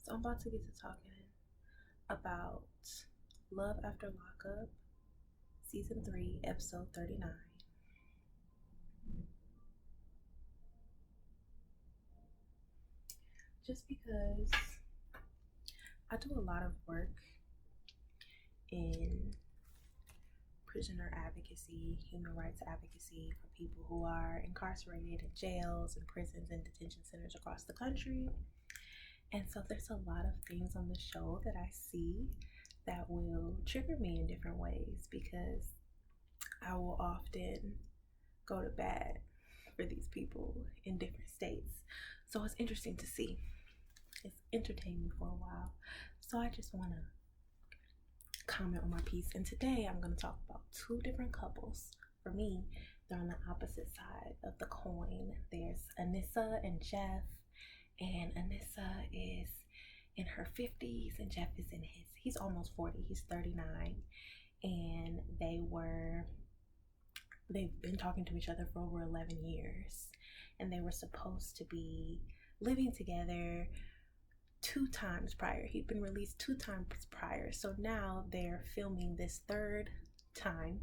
So I'm about to get to talking about Love After Lockup, Season 3, Episode 39. Just because I do a lot of work in prisoner advocacy, human rights advocacy for people who are incarcerated in jails and prisons and detention centers across the country. And so there's a lot of things on the show that I see that will trigger me in different ways because I will often go to bat for these people in different states. So it's interesting to see. It's entertained me for a while. So I just want to comment on my piece. And today I'm going to talk about two different couples. For me, they're on the opposite side of the coin. There's Anissa and Jeff. And Anissa is in her 50s and Jeff is he's almost 40. He's 39. And they've been talking to each other for over 11 years. And they were supposed to be living together 2 times prior. He'd been released 2 times prior. So now they're filming this 3rd time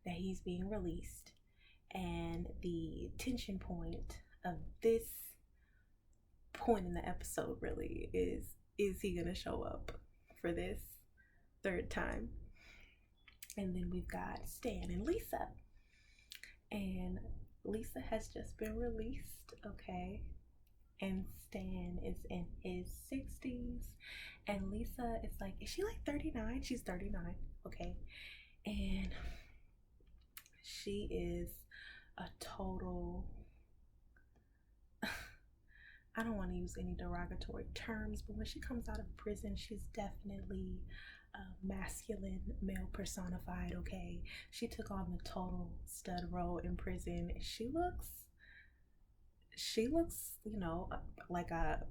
that he's being released. And the tension point of this point in the episode really is he gonna show up for this 3rd time? And then we've got Stan and Lisa. And Lisa has just been released, okay? And Stan is in his 60s. And Lisa is like, is she like 39? She's 39, okay? And she is a total, I don't want to use any derogatory terms, but when she comes out of prison, she's definitely masculine, male personified, okay? She took on the total stud role in prison. She looks, you know, like a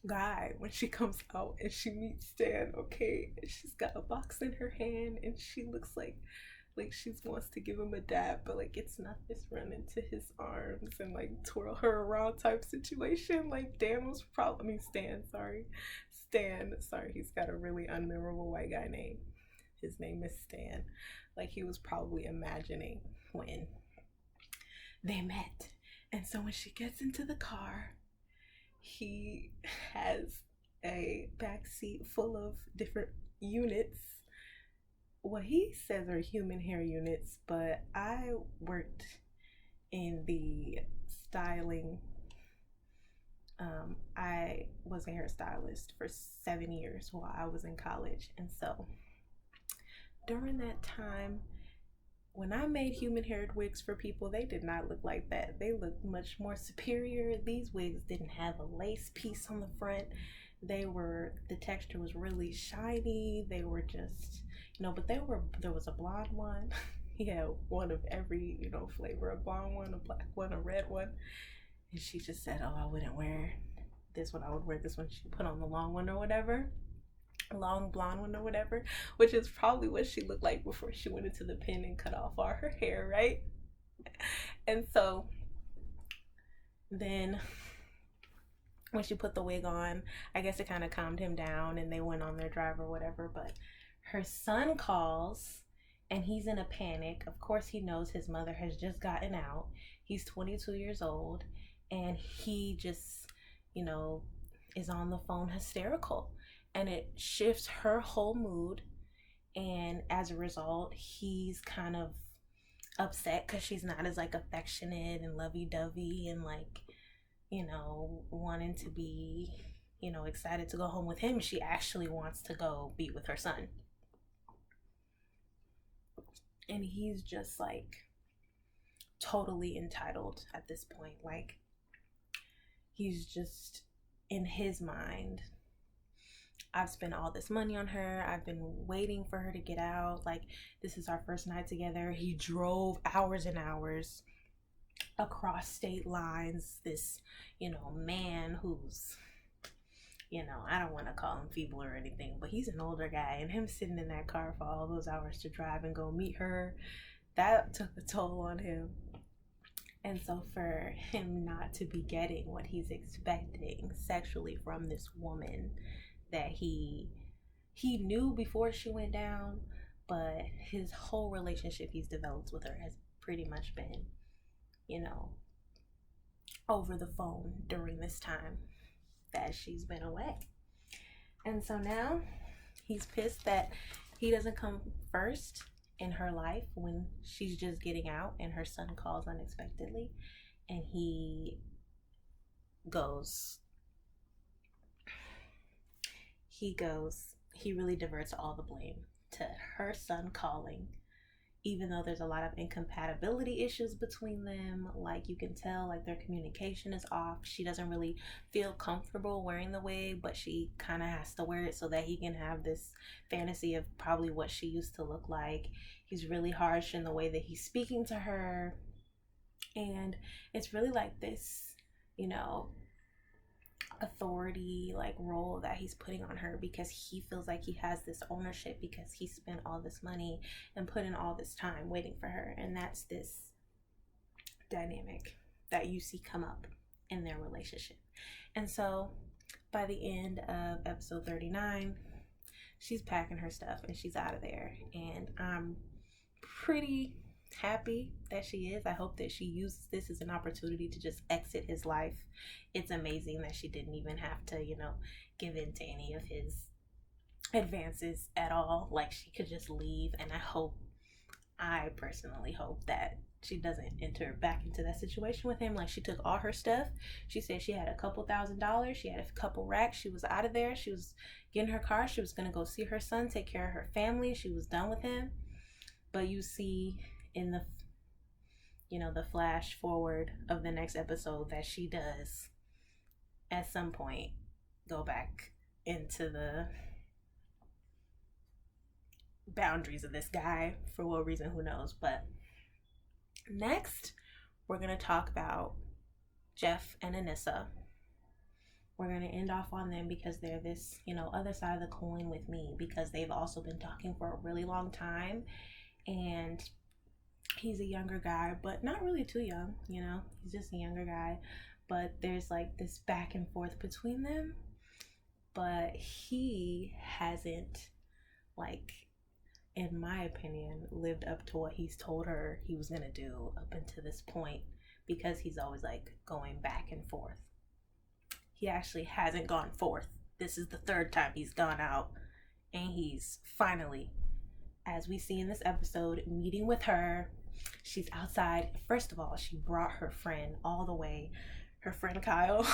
guy when she comes out and she meets Stan, okay? She's got a box in her hand and she looks like she wants to give him a dab, but like it's not this run into his arms and like twirl her around type situation. Like Stan, sorry, he's got a really unmemorable white guy name. His name is Stan. Like he was probably imagining when they met. And so when she gets into the car, he has a backseat full of different units. What he says are human hair units, but I worked in the styling. I was a hairstylist for 7 years while I was in college. And so during that time, when I made human haired wigs for people, they did not look like that. They looked much more superior. These wigs didn't have a lace piece on the front. The texture was really shiny. They were just, but there was a blonde one. He had one of every, flavor, a blonde one, a black one, a red one. And she just said, oh, I wouldn't wear this one. I would wear this one. She put on the long one or whatever. Long blonde one or whatever, which is probably what she looked like before she went into the pen and cut off all her hair, right? And so then when she put the wig on, I guess it kind of calmed him down and they went on their drive or whatever. But her son calls and he's in a panic. Of course, he knows his mother has just gotten out. He's 22 years old and he just, is on the phone hysterical. And it shifts her whole mood. And as a result, he's kind of upset because she's not as like affectionate and lovey-dovey and like, wanting to be, excited to go home with him. She actually wants to go be with her son. And he's just like totally entitled at this point. Like he's just in his mind, I've spent all this money on her. I've been waiting for her to get out. Like, this is our first night together. He drove hours and hours across state lines. This, man who's, I don't want to call him feeble or anything, but he's an older guy. And him sitting in that car for all those hours to drive and go meet her, that took a toll on him. And so for him not to be getting what he's expecting sexually from this woman that he knew before she went down, but his whole relationship he's developed with her has pretty much been, over the phone during this time that she's been away. And so now he's pissed that he doesn't come first in her life when she's just getting out and her son calls unexpectedly, and he really diverts all the blame to her son calling, even though there's a lot of incompatibility issues between them. Like, you can tell, like, their communication is off. She doesn't really feel comfortable wearing the wig, but she kind of has to wear it so that he can have this fantasy of probably what she used to look like. He's really harsh in the way that he's speaking to her, and it's really like this, authority like role that he's putting on her, because he feels like he has this ownership because he spent all this money and put in all this time waiting for her. And that's this dynamic that you see come up in their relationship. And so by the end of episode 39, she's packing her stuff and she's out of there, and I'm pretty happy that she is. I hope that she uses this as an opportunity to just exit his life. It's amazing that she didn't even have to, give in to any of his advances at all. Like, she could just leave, and I personally hope that she doesn't enter back into that situation with him. Like, she took all her stuff. She said she had a couple $1,000s. She had a couple racks. She was out of there. She was getting her car. She was going to go see her son, take care of her family. She was done with him. But you see in the the flash forward of the next episode that she does at some point go back into the boundaries of this guy. For what reason, who knows. But next we're going to talk about Jeff and Anissa. We're going to end off on them because they're this other side of the coin with me, because they've also been talking for a really long time, and he's a younger guy, but not really too young, he's just a younger guy. But there's like this back and forth between them, but he hasn't, like, in my opinion, lived up to what he's told her he was gonna do up until this point, because he's always like going back and forth. He actually hasn't gone forth. This is the third time he's gone out, and he's finally, as we see in this episode, meeting with her. She's outside. First of all, she brought her friend all the way, her friend Kyle,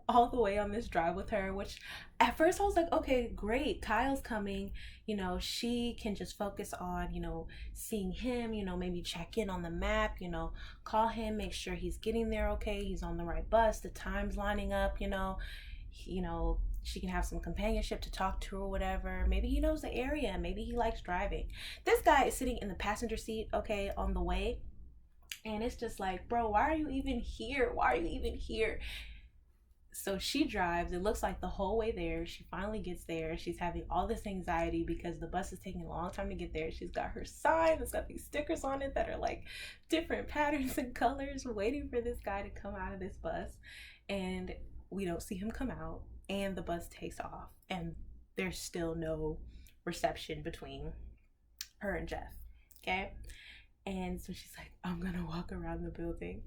all the way on this drive with her, which at first I was like, okay, great, Kyle's coming. She can just focus on, seeing him, maybe check in on the map, call him, make sure he's getting there okay, he's on the right bus, the time's lining up, she can have some companionship to talk to or whatever. Maybe he knows the area. Maybe he likes driving. This guy is sitting in the passenger seat, okay, on the way. And it's just like, bro, why are you even here? Why are you even here? So she drives. It looks like the whole way there. She finally gets there. She's having all this anxiety because the bus is taking a long time to get there. She's got her sign. It's got these stickers on it that are like different patterns and colors, waiting for this guy to come out of this bus. And we don't see him come out. And the bus takes off, and there's still no reception between her and Jeff, okay? And so she's like, I'm gonna walk around the building.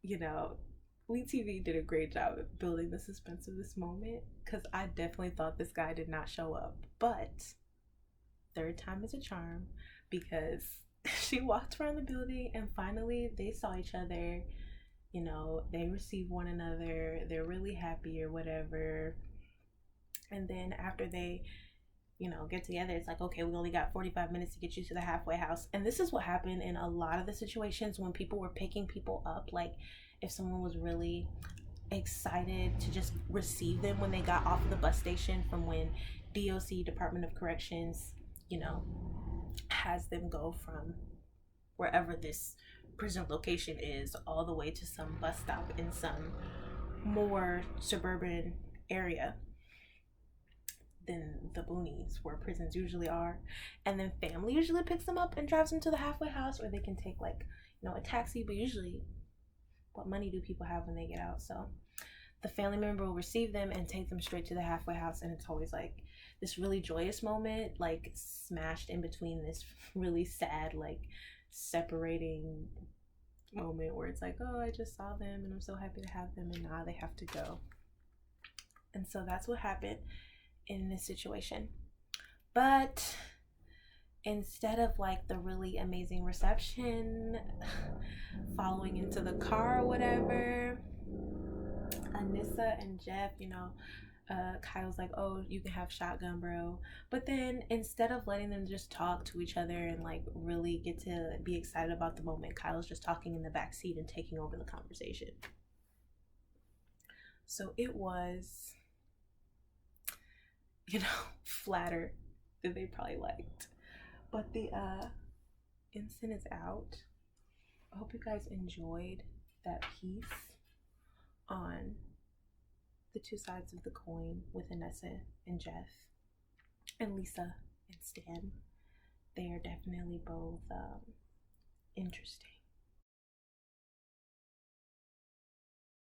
WEtv did a great job at building the suspense of this moment, because I definitely thought this guy did not show up. But third time is a charm, because she walked around the building, and finally they saw each other. They receive one another, they're really happy or whatever. And then after they, get together, it's like, okay, we only got 45 minutes to get you to the halfway house. And this is what happened in a lot of the situations when people were picking people up. Like, if someone was really excited to just receive them when they got off of the bus station, from when DOC, Department of Corrections, has them go from wherever this prison location is all the way to some bus stop in some more suburban area than the boonies where prisons usually are. And then family usually picks them up and drives them to the halfway house, or they can take, like, a taxi, but usually what money do people have when they get out? So the family member will receive them and take them straight to the halfway house, and it's always like this really joyous moment, like smashed in between this really sad, like separating moment where it's like, oh, I just saw them and I'm so happy to have them, and now they have to go. And so that's what happened in this situation. But instead of like the really amazing reception following into the car or whatever, Anissa and Jeff, Kyle's like, oh, you can have shotgun, bro. But then instead of letting them just talk to each other and like really get to be excited about the moment, Kyle's just talking in the back seat and taking over the conversation. So it was, flatter than they probably liked. But the instant is out. I hope you guys enjoyed that piece on the two sides of the coin with Anissa and Jeff and Lisa and Stan. They are definitely both interesting.